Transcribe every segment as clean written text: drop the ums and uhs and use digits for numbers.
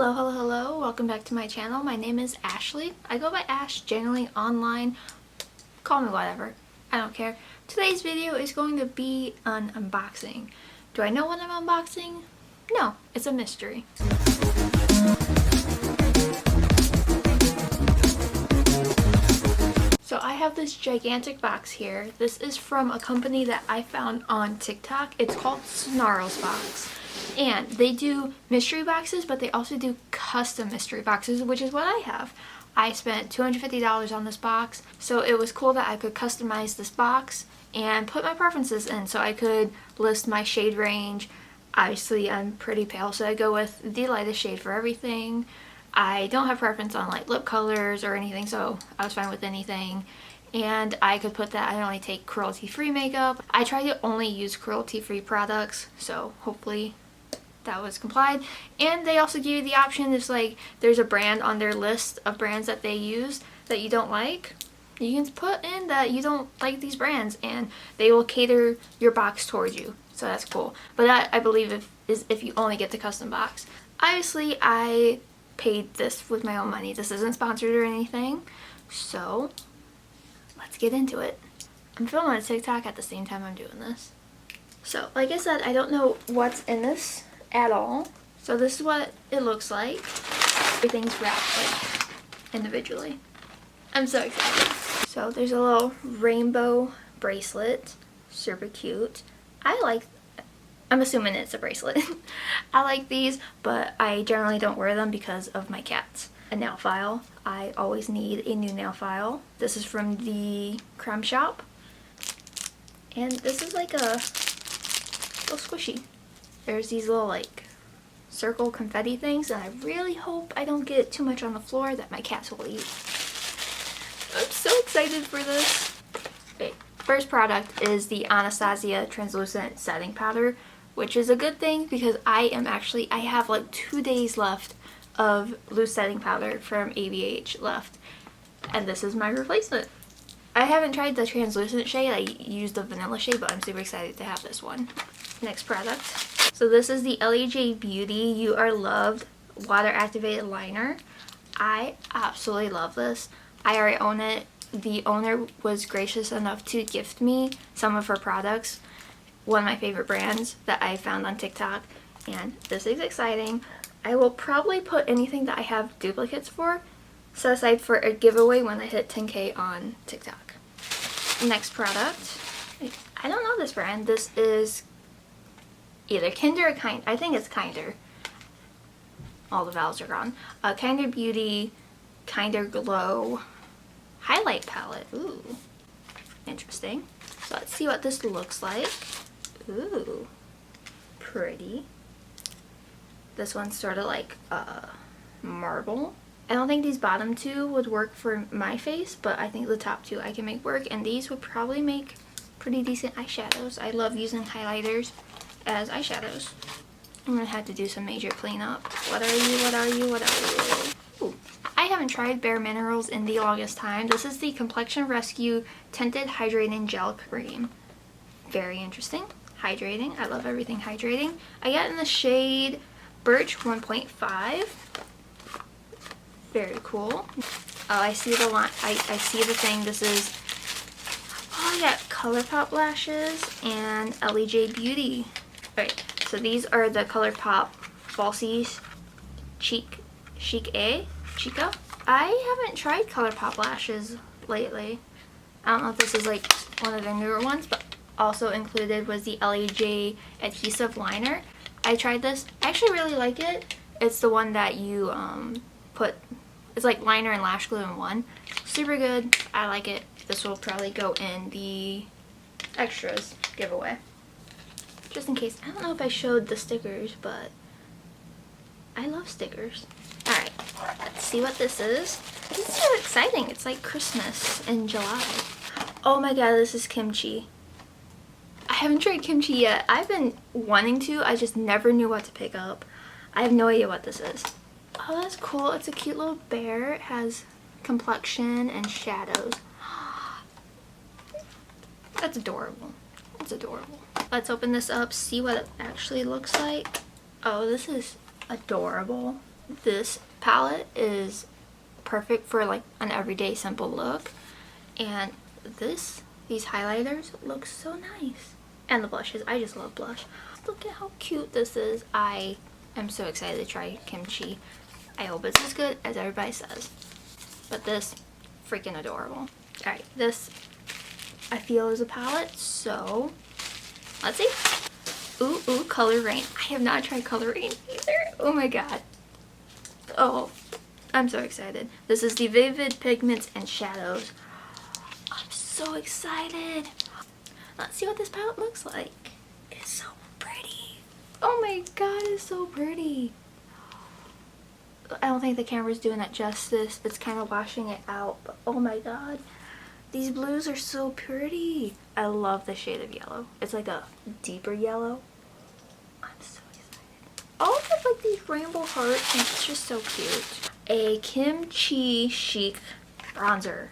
Hello, hello, hello. Welcome back to my channel. My name is Ashley. I go by Ash generally online. Call me whatever. I don't care. Today's video is going to be an unboxing. Do I know what I'm unboxing? No, it's a mystery. So I have this gigantic box here. This is from a company that I found on TikTok. It's called Snarlsbox. And they do mystery boxes, but they also do custom mystery boxes, which is what I have. I spent $250 on this box, so it was cool that I could customize this box and put my preferences in, so I could list my shade range. Obviously, I'm pretty pale, so I go with the lightest shade for everything. I don't have preference on like lip colors or anything, so I was fine with anything. And I could put that I only take cruelty-free makeup. I try to only use cruelty-free products, so hopefully that was complied. And they also give you the option if like there's a brand on their list of brands that they use that you don't like, you can put in that you don't like these brands and they will cater your box towards you, so that's cool. But that, I believe, is if you only get the custom box. Obviously I paid this with my own money. This isn't sponsored or anything, so let's get into it. I'm filming a TikTok at the same time I'm doing this. So like I said, I don't know what's in this at all. So this is what it looks like. Everything's wrapped like individually. I'm so excited. So there's a little rainbow bracelet. Super cute. I'm assuming it's a bracelet. I like these, but I generally don't wear them because of my cats. A nail file. I always need a new nail file. This is from the creme shop. And this is like a little squishy. There's these little like circle confetti things, and I really hope I don't get too much on the floor that my cats will eat. I'm so excited for this. Okay, first product is the Anastasia translucent setting powder, which is a good thing because I have like 2 days left of loose setting powder from ABH left, and this is my replacement. I haven't tried the translucent shade. I used the vanilla shade, but I'm super excited to have this one. Next product. So this is the LEJ Beauty You Are Loved Water Activated Liner. I absolutely love this. I already own it. The owner was gracious enough to gift me some of her products. One of my favorite brands that I found on TikTok. And this is exciting. I will probably put anything that I have duplicates for set aside for a giveaway when I hit 10K on TikTok. Next product. I don't know this brand. This is either Kinder or Kind. I think it's Kinder. All the vowels are gone. Kinder Beauty Kinder Glow highlight palette. Ooh, interesting. So let's see what this looks like. Ooh, pretty. This one's sort of like marble. I don't think these bottom two would work for my face, but I think the top two I can make work, and these would probably make pretty decent eyeshadows. I love using highlighters as eyeshadows. I'm gonna have to do some major cleanup. What are you? What are you? What are you? Ooh. I haven't tried Bare Minerals in the longest time. This is the Complexion Rescue Tinted Hydrating Gel Cream. Very interesting. Hydrating. I love everything hydrating. I got in the shade Birch 1.5. Very cool. Oh, I see the line. I see the thing. This is, oh, I got Colourpop Lashes and LEJ Beauty. Alright, so these are the Colourpop Falsies Chica. I haven't tried Colourpop Lashes lately. I don't know if this is like one of their newer ones, but also included was the LEJ Adhesive Liner. I tried this. I actually really like it. It's the one that you it's like liner and lash glue in one. Super good. I like it. This will probably go in the extras giveaway. Just in case. I don't know if I showed the stickers, but I love stickers. Alright, let's see what this is. This is so exciting. It's like Christmas in July. Oh my god, this is kimchi. I haven't tried kimchi yet. I've been wanting to. I just never knew what to pick up. I have no idea what this is. Oh, that's cool. It's a cute little bear. It has complexion and shadows. That's adorable. That's adorable. Let's open this up, see what it actually looks like. Oh, this is adorable. this palette is perfect for like an everyday simple look, and these highlighters look so nice. And the blushes, I just love blush. Look at how cute this is. I am so excited to try kimchi. I hope it's as good as everybody says. But this, freaking adorable. Alright, this I feel is a palette, so let's see. Ooh, Color Rain. I have not tried Color Rain either. Oh my god. Oh, I'm so excited. This is the Vivid Pigments and Shadows. I'm so excited. Let's see what this palette looks like. It's so pretty. Oh my god, it's so pretty. I don't think the camera's doing it justice. It's kind of washing it out, but oh my god. These blues are so pretty. I love the shade of yellow. It's like a deeper yellow. I'm so excited. All of it like these rainbow hearts, and it's just so cute. A Kimchi Chic bronzer.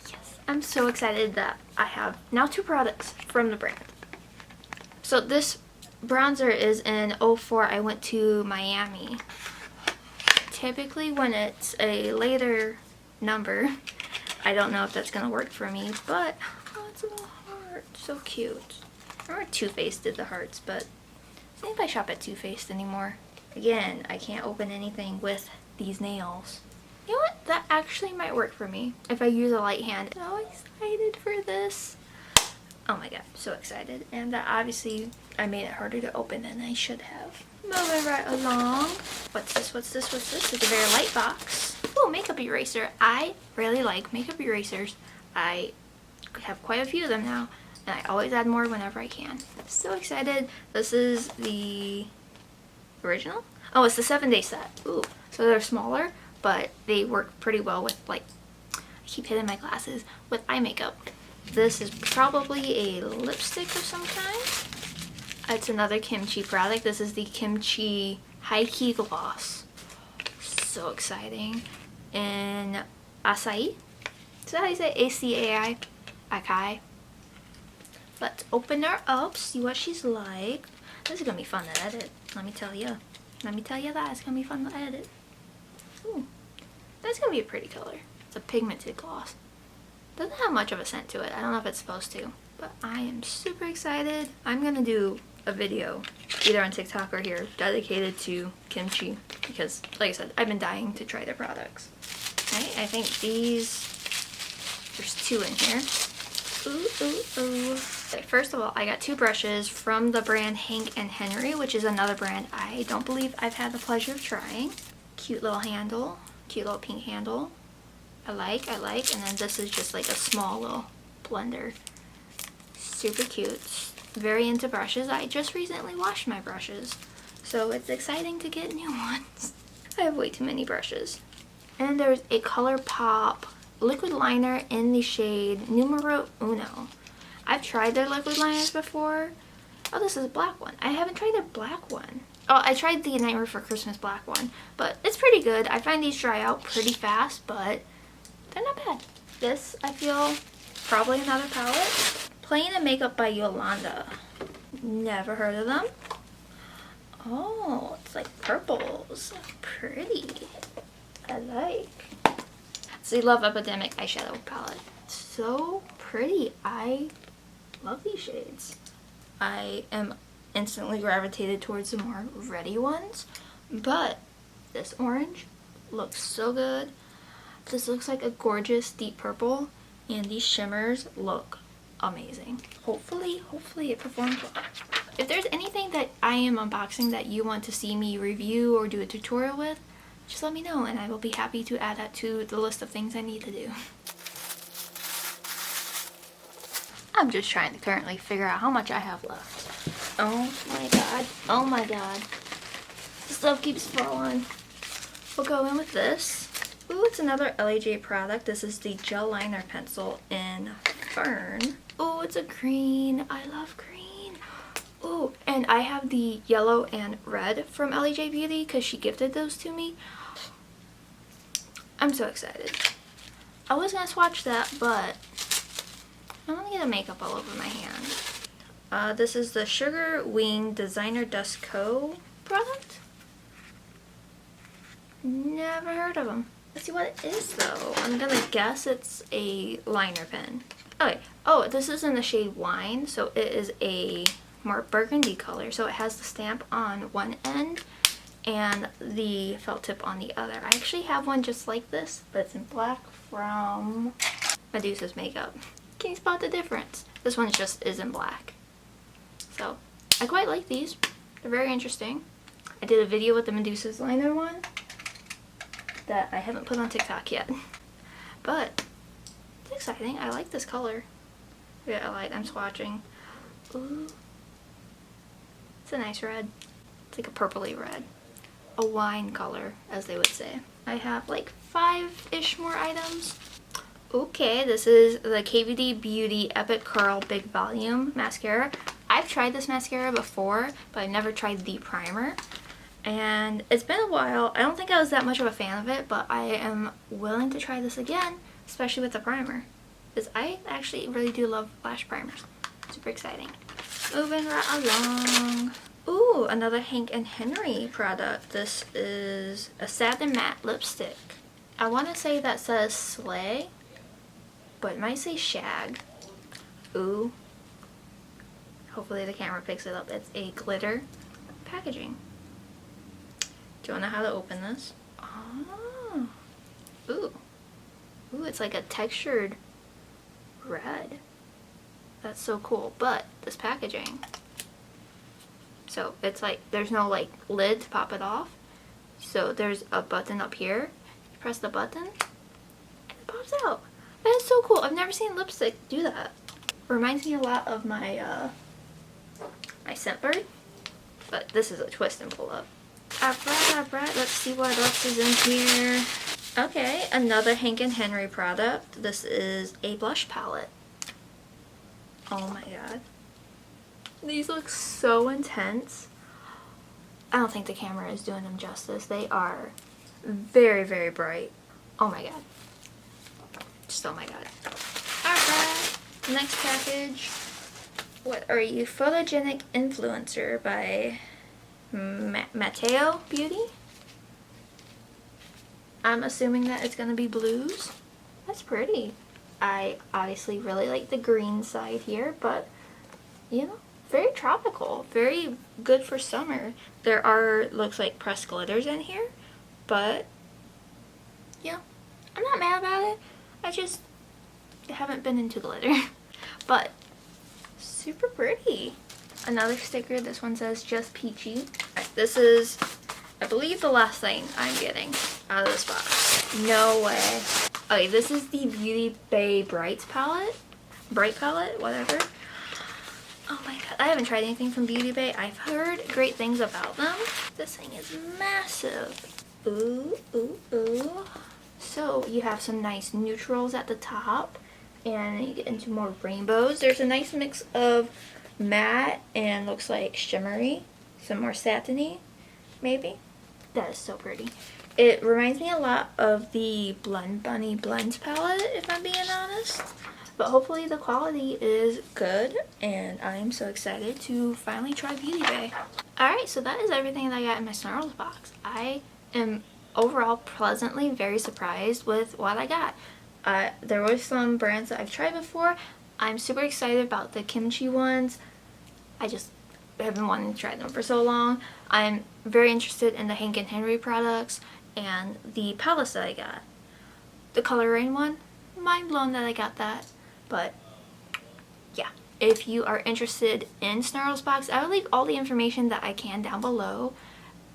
Yes, I'm so excited that I have now 2 products from the brand. So this bronzer is in 04. I went to Miami. Typically when it's a later number, I don't know if that's gonna work for me, but oh, it's a little heart. So cute. I remember Too Faced did the hearts, but I think if I shop at Too Faced anymore. Again, I can't open anything with these nails. You know what? That actually might work for me if I use a light hand. So excited for this. Oh my god, so excited. And obviously I made it harder to open than I should have. Moving right along. What's this? It's a very light box. Oh, makeup eraser. I really like makeup erasers. I have quite a few of them now, and I always add more whenever I can. So excited. This is the original. Oh, it's the 7-day set. Ooh, so they're smaller, but they work pretty well with, like, I keep hitting my glasses, with eye makeup. This is probably a lipstick of some kind. It's another kimchi product. This is the Kimchi High Key Gloss. So exciting. In Acai. Is that how you say A-C-A-I? Acai. Let's open her up, see what she's like. This is going to be fun to edit, let me tell you. Let me tell you that. It's going to be fun to edit. Ooh. That's going to be a pretty color. It's a pigmented gloss. Doesn't have much of a scent to it. I don't know if it's supposed to. But I am super excited. I'm going to do a video either on TikTok or here dedicated to kimchi because, like I said, I've been dying to try their products. Right, I think there's 2 in here. Ooh. Okay, first of all, I got 2 brushes from the brand Hank & Henry, which is another brand I don't believe I've had the pleasure of trying. Cute little handle, cute little pink handle. I like, and then this is just like a small little blender. Super cute. Very into brushes. I just recently washed my brushes, so it's exciting to get new ones. I have way too many brushes. And there's a Colourpop liquid liner in the shade Numero Uno. I've tried their liquid liners before. Oh, this is a black one. I haven't tried their black one. Oh, I tried the Nightmare for Christmas black one, but it's pretty good. I find these dry out pretty fast, but they're not bad. This, I feel, probably another palette. Playing a Makeup by Yolanda. Never heard of them. Oh, it's like purples. Pretty. I like. It's the Love Epidemic eyeshadow palette. So pretty. I love these shades. I am instantly gravitated towards the more reddy ones, but this orange looks so good. This looks like a gorgeous deep purple, and these shimmers look amazing. Hopefully it performs well. If there's anything that I am unboxing that you want to see me review or do a tutorial with, just let me know and I will be happy to add that to the list of things I need to do. I'm just trying to currently figure out how much I have left. Oh my god. Oh my god. The stuff keeps falling. We'll go in with this. Ooh, it's another LAJ product. This is the gel liner pencil in Fern. Oh, it's a green. I love green. Oh, and I have the yellow and red from LAJ Beauty because she gifted those to me. I'm so excited. I was gonna swatch that, but I don't want to get the makeup all over my hand. This is the Sugar Wing Designer Dust Co. product. Never heard of them. Let's see what it is though. I'm gonna guess it's a liner pen. Okay. Oh, this is in the shade Wine, so it is a more burgundy color. So it has the stamp on one end and the felt tip on the other. I actually have one just like this, but it's in black from Medusa's Makeup. Can you spot the difference? This one just is in black. So I quite like these. They're very interesting. I did a video with the Medusa's liner one that I haven't put on TikTok yet. But it's exciting. I like this color. Yeah, I'm swatching. Ooh. It's a nice red. It's like a purpley red. A wine color, as they would say. I have like 5-ish more items. Okay, this is the KVD Beauty Epic Curl Big Volume Mascara. I've tried this mascara before, but I've never tried the primer. And it's been a while. I don't think I was that much of a fan of it, but I am willing to try this again, especially with the primer. Because I actually really do love lash primers. Super exciting. Moving right along. Ooh, another Hank and Henry product. This is a Satin Matte Lipstick. I want to say that says Slay, but it might say Shag. Ooh. Hopefully the camera picks it up. It's a glitter packaging. Do you want to know how to open this? Oh. Ooh. Ooh, it's like a textured red. That's so cool. But this packaging. So it's like, there's no like lid to pop it off. So there's a button up here. You press the button and it pops out. That is so cool. I've never seen lipstick do that. Reminds me a lot of my my Scentbird. But this is a twist and pull up. Alright, let's see what else is in here. Okay, another Hank and Henry product. This is a blush palette. Oh my god. These look so intense. I don't think the camera is doing them justice. They are very, very bright. Oh my god. Just oh my god. Alright, next package. What are you? Photogenic Influencer by Mateo Beauty. I'm assuming that it's going to be blues. That's pretty. I obviously really like the green side here, but you know, very tropical. Very good for summer. There are, looks like pressed glitters in here, but yeah, I'm not mad about it. I just haven't been into glitter. But super pretty. Another sticker. This one says just peachy. Right, this is, I believe, the last thing I'm getting out of this box. No way. Okay, this is the Beauty Bay Bright palette. Bright palette, whatever. Oh my god, I haven't tried anything from Beauty Bay. I've heard great things about them. This thing is massive. Ooh, ooh, ooh. So you have some nice neutrals at the top, and you get into more rainbows. There's a nice mix of matte and looks like shimmery. Some more satiny, maybe. That is so pretty. It reminds me a lot of the Blend Bunny Blends palette, if I'm being honest. But hopefully the quality is good, and I'm so excited to finally try Beauty Bay. Alright, so that is everything that I got in my Snarlsbox. I am overall pleasantly very surprised with what I got. There were some brands that I've tried before. I'm super excited about the kimchi ones. I just have been wanting to try them for so long. I'm very interested in the Hank and Henry products and the palettes that I got. The Color Rain one, mind blown that I got that. But yeah, if you are interested in Snarlsbox, I will leave all the information that I can down below.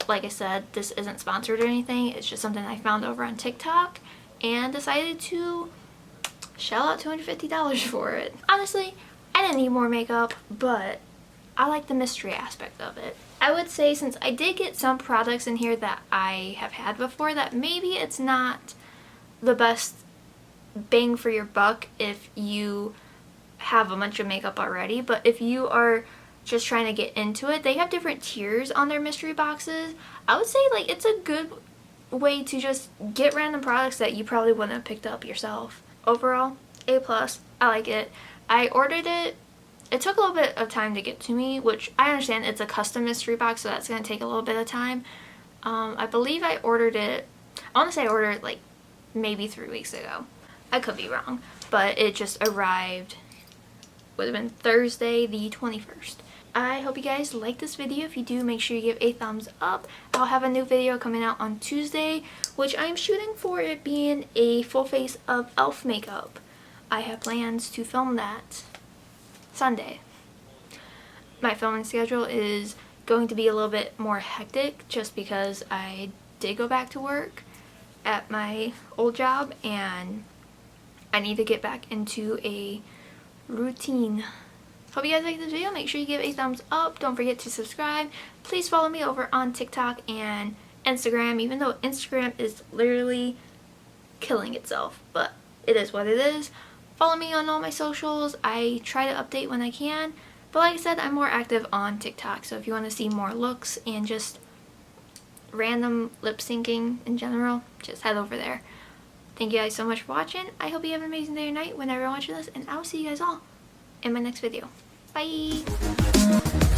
Like I said, this isn't sponsored or anything. It's just something I found over on TikTok and decided to shell out $250 for it. Honestly, I didn't need more makeup, but I like the mystery aspect of it. I would say, since I did get some products in here that I have had before, that maybe it's not the best bang for your buck if you have a bunch of makeup already. But if you are just trying to get into it, they have different tiers on their mystery boxes. I would say like it's a good way to just get random products that you probably wouldn't have picked up yourself. Overall, A+. I like it. I ordered it. It took a little bit of time to get to me, which I understand. It's a custom mystery box, so that's going to take a little bit of time. I believe I ordered it I want to say I ordered it like maybe 3 weeks ago. I could be wrong, but it just arrived, would have been Thursday the 21st. I hope you guys like this video. If you do, make sure you give a thumbs up. I'll have a new video coming out on Tuesday, which I'm shooting for it being a full face of elf makeup. I have plans to film that Sunday. My filming schedule is going to be a little bit more hectic just because I did go back to work at my old job and I need to get back into a routine. Hope you guys like this video. Make sure you give a thumbs up. Don't forget to subscribe. Please follow me over on TikTok and Instagram, even though Instagram is literally killing itself, but it is what it is. Follow me on all my socials. I try to update when I can, but like I said, I'm more active on TikTok, so if you want to see more looks and just random lip syncing in general, just head over there. Thank you guys so much for watching. I hope you have an amazing day or night whenever you're watching this, and I'll see you guys all in my next video. Bye!